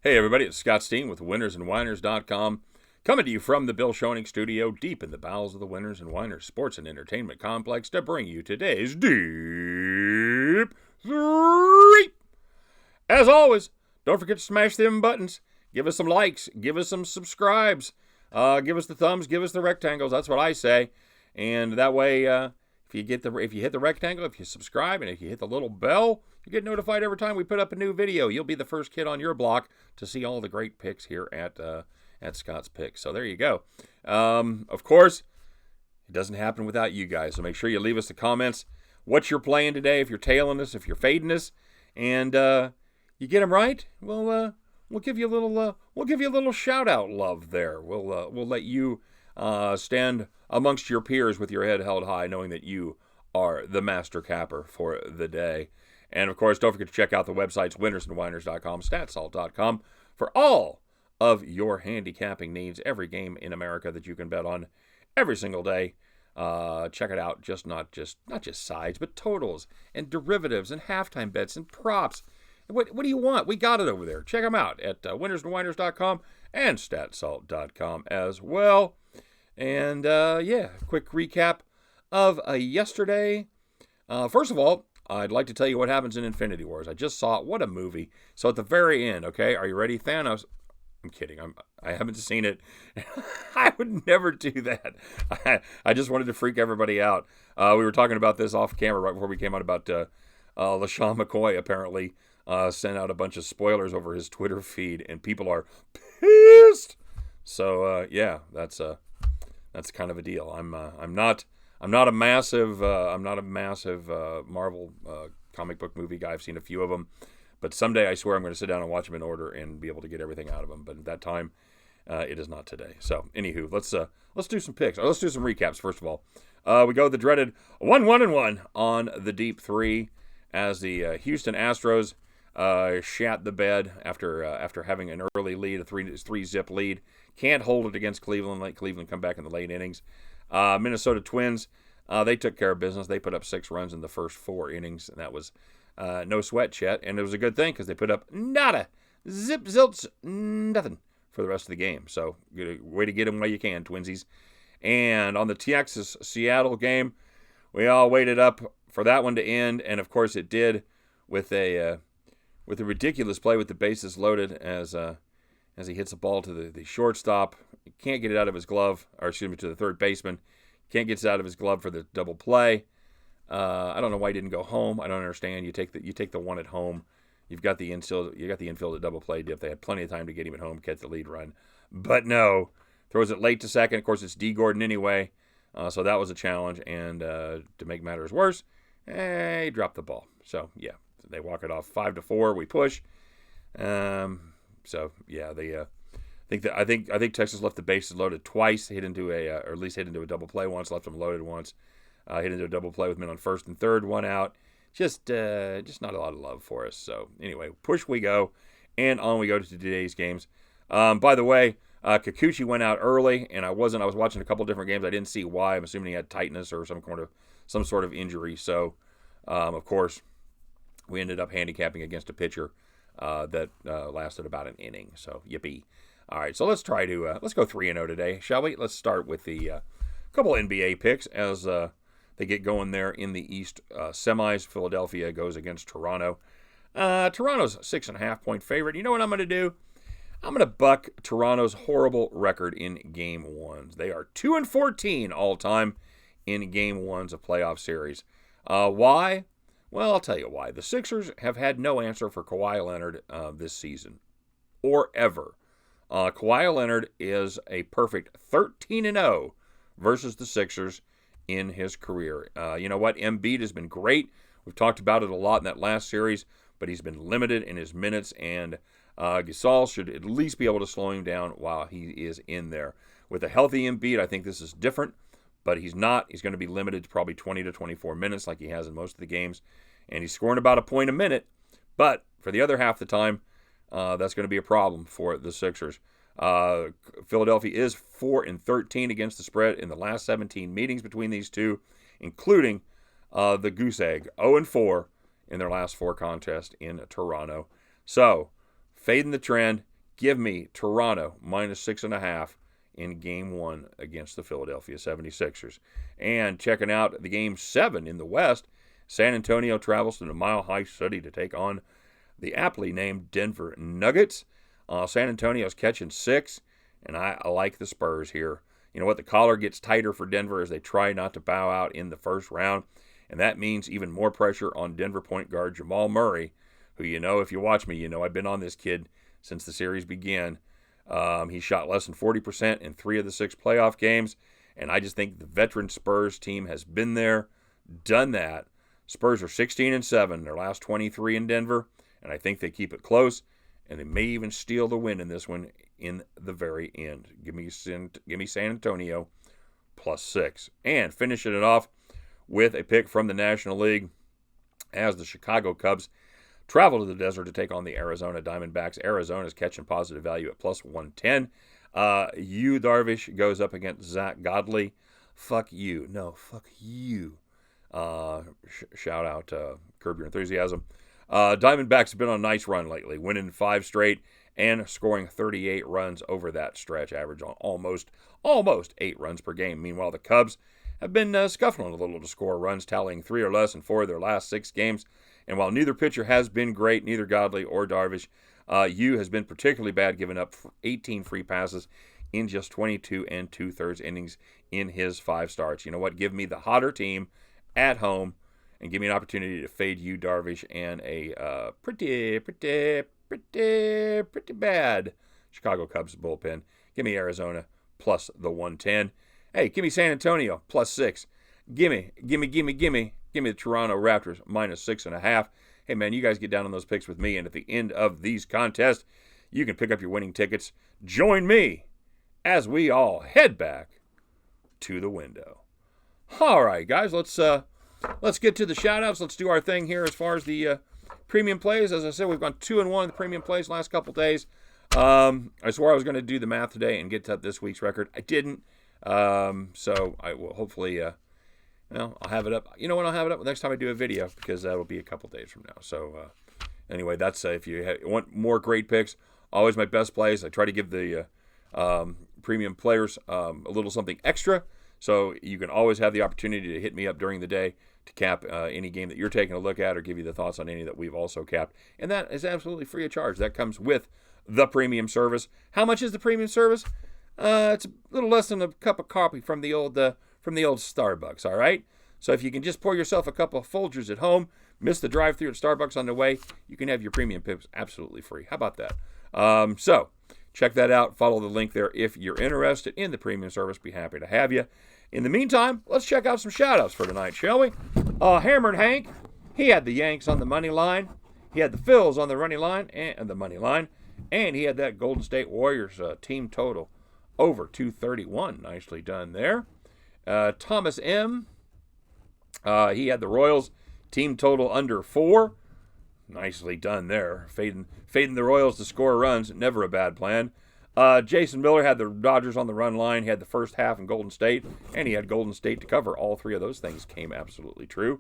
Hey everybody, it's Scott Steen with winnersandwhiners.com, coming to you from the Bill Schoening studio deep in the bowels of the Winners and Whiners Sports and Entertainment Complex to bring you today's Deep 3. As always, don't forget to smash them buttons. Give us some likes, give us some subscribes, give us the thumbs, give us the rectangles. That's what I say. And that way, if you hit the rectangle, if you subscribe, and if you hit the little bell, you get notified every time we put up a new video. You'll be the first kid on your block to see all the great picks here at Scott's Picks. So there you go. Of course, it doesn't happen without you guys. So make sure you leave us the comments what you're playing today. If you're tailing us, if you're fading us, and you get them right, we'll give you a little shout out love there. We'll let you stand amongst your peers with your head held high, knowing that you are the master capper for the day. And, of course, don't forget to check out the websites winnersandwhiners.com, statsalt.com for all of your handicapping needs. Every game in America that you can bet on every single day. Check it out. Not just sides, but totals and derivatives and halftime bets and props. What do you want? We got it over there. Check them out at winnersandwhiners.com and statsalt.com as well. And, quick recap of yesterday. First of all, I'd like to tell you what happens in Infinity Wars. I just saw it. What a movie. So at the very end, okay, are you ready? Thanos. I'm kidding. I haven't seen it. I would never do that. I just wanted to freak everybody out. We were talking about this off camera right before we came out about LaShawn McCoy apparently sent out a bunch of spoilers over his Twitter feed, and people are pissed. So, that's kind of a deal. I'm not a massive Marvel comic book movie guy. I've seen a few of them, but someday I swear I'm going to sit down and watch them in order and be able to get everything out of them. But at that time, it is not today. So, anywho, let's do some picks. Let's do some recaps first of all. We go the dreaded 1-1-1 on the Deep 3 as the Houston Astros shat the bed after having an early lead, a 3-zip lead. Can't hold it against Cleveland. Let Cleveland come back in the late innings. Minnesota Twins, they took care of business. They put up 6 runs in the first 4 innings, and that was no sweat, Chet. And it was a good thing because they put up nada, zip, zilch, nothing for the rest of the game. So way to get them while you can, Twinsies. And on the Texas-Seattle game, we all waited up for that one to end, and of course it did with a ridiculous play with the bases loaded as he hits the ball to the shortstop. He can't get it out of his glove, or excuse me, to the third baseman. Can't get it out of his glove for the double play. I don't know why he didn't go home. I don't understand. You take the one at home. You've got the infield at double play. If they had plenty of time to get him at home, catch the lead run. But no. Throws it late to second. Of course, it's D. Gordon anyway. So that was a challenge. And to make matters worse, he dropped the ball. So, yeah, they walk it off 5-4. We push. I think Texas left the bases loaded twice. Hit into a double play once. Left them loaded once. Hit into a double play with men on first and third. 1 out. Just not a lot of love for us. So anyway, push we go, and on we go to today's games. By the way, Kikuchi went out early, and I was watching a couple different games. I didn't see why. I'm assuming he had tightness or some sort of injury. So, of course, we ended up handicapping against a pitcher that lasted about an inning. So, yippee. All right, so let's go 3-0 today, shall we? Let's start with the couple NBA picks as they get going there in the East semis. Philadelphia goes against Toronto. Toronto's 6.5-point favorite. You know what I'm going to do? I'm going to buck Toronto's horrible record in Game 1s. They are 2-14 all-time in Game 1s of playoff series. Why? Well, I'll tell you why. The Sixers have had no answer for Kawhi Leonard this season, or ever. Kawhi Leonard is a perfect 13-0 versus the Sixers in his career. You know what? Embiid has been great. We've talked about it a lot in that last series, but he's been limited in his minutes, and Gasol should at least be able to slow him down while he is in there. With a healthy Embiid, I think this is different, but he's not. He's going to be limited to probably 20 to 24 minutes like he has in most of the games, and he's scoring about a point a minute, but for the other half of the time, that's going to be a problem for the Sixers. Philadelphia is 4-13 against the spread in the last 17 meetings between these two, including the Goose Egg, 0-4 in their last 4 contests in Toronto. So, fading the trend, Give me Toronto minus 6.5 in Game 1 against the Philadelphia 76ers. And checking out the Game 7 in the West, San Antonio travels to the Mile High City to take on the aptly named Denver Nuggets. San Antonio's catching 6, and I like the Spurs here. You know what? The collar gets tighter for Denver as they try not to bow out in the first round, and that means even more pressure on Denver point guard Jamal Murray, who, you know, if you watch me, you know I've been on this kid since the series began. He shot less than 40% in 3 of the 6 playoff games, and I just think the veteran Spurs team has been there, done that. Spurs are 16-7, their last 23 in Denver, and I think they keep it close, and they may even steal the win in this one in the very end. Give me San Antonio plus 6. And finishing it off with a pick from the National League as the Chicago Cubs travel to the desert to take on the Arizona Diamondbacks. Arizona's catching positive value at plus 110. Yu Darvish goes up against Zach Godley. Fuck you. No, fuck you. Shout out Curb Your Enthusiasm. Diamondbacks have been on a nice run lately, winning 5 straight and scoring 38 runs over that stretch, average on almost 8 runs per game. Meanwhile, the Cubs have been scuffling a little to score runs, tallying 3 or less in 4 of their last 6 games. And while neither pitcher has been great, neither Godley or Darvish, Yu has been particularly bad, giving up 18 free passes in just 22 2/3 innings in his 5 starts. You know what? Give me the hotter team at home and give me an opportunity to fade Yu Darvish and a pretty bad Chicago Cubs bullpen. Give me Arizona plus the 110. Hey, give me San Antonio plus 6. Give me the Toronto Raptors minus 6.5. Hey, man, you guys get down on those picks with me, and at the end of these contests, you can pick up your winning tickets. Join me as we all head back to the window. All right, guys, let's get to the shout-outs. Let's do our thing here as far as the premium plays. As I said, we've gone 2-1 in the premium plays the last couple days. I swore I was going to do the math today and get to this week's record. I didn't. So I will hopefully, I'll have it up. You know when I'll have it up? Next time I do a video, because that'll be a couple days from now. So anyway, that's if you want more great picks, always my best plays. I try to give the premium players a little something extra. So you can always have the opportunity to hit me up during the day to cap any game that you're taking a look at or give you the thoughts on any that we've also capped. And that is absolutely free of charge. That comes with the premium service. How much is the premium service? It's a little less than a cup of coffee from the old Starbucks, all right? So if you can just pour yourself a couple of Folgers at home, miss the drive-thru at Starbucks on the way, you can have your premium picks absolutely free. How about that? So check that out. Follow the link there if you're interested in the premium service. Be happy to have you. In the meantime, let's check out some shout-outs for tonight, shall we? Hammered Hank, he had the Yanks on the money line. He had the Phils on the money line, and he had that Golden State Warriors team total over 231. Nicely done there. Thomas M., he had the Royals team total under 4. Nicely done there. Fading the Royals to score runs, never a bad plan. Jason Miller had the Dodgers on the run line. He had the first half in Golden State, and he had Golden State to cover. All 3 of those things came absolutely true.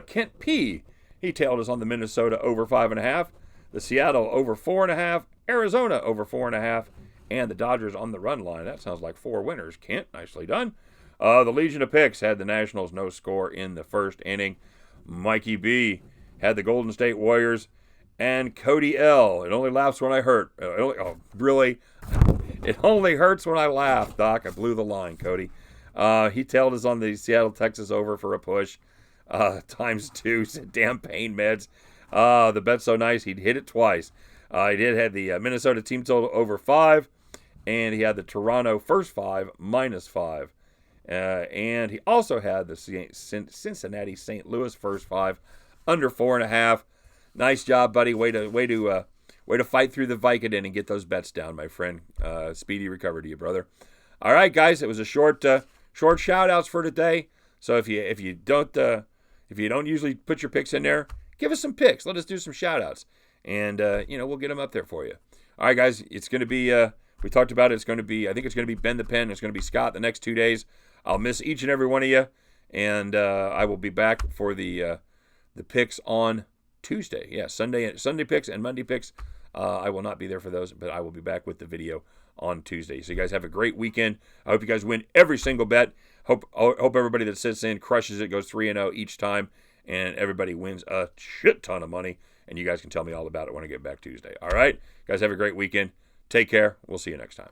Kent P., he tailed us on the Minnesota over 5.5, the Seattle over 4.5, Arizona over 4.5, and the Dodgers on the run line. That sounds like 4 winners. Kent, nicely done. The Legion of Picks had the Nationals no score in the first inning. Mikey B. had the Golden State Warriors. And Cody L. It only laughs when I hurt. Really? It only hurts when I laugh, Doc. I blew the line, Cody. He tailed us on the Seattle, Texas over for a push. ×2. Said, damn pain meds. The bet's so nice, he'd hit it twice. He did have the Minnesota team total over 5. And he had the Toronto first 5 -5. And he also had the Cincinnati St. Louis first 5 under 4.5. Nice job, buddy. Way to fight through the Vicodin and get those bets down, my friend. Speedy recovery to you, brother. All right, guys. It was a short shout outs for today. So if you don't usually put your picks in there, give us some picks. Let us do some shout outs, and we'll get them up there for you. All right, guys. It's going to be. We talked about it. It's going to be. I think it's going to be Ben the Pen. It's going to be Scott the next 2 days. I'll miss each and every one of you, and I will be back for the picks on Tuesday. Yeah, Sunday picks and Monday picks I will not be there for those, but I will be back with the video on Tuesday. So you guys have a great weekend. I hope you guys win every single bet. Hope everybody that sits in crushes it, goes 3-0 each time, and everybody wins a shit ton of money. And you guys can tell me all about it when I get back Tuesday. All right? Guys, have a great weekend. Take care. We'll see you next time.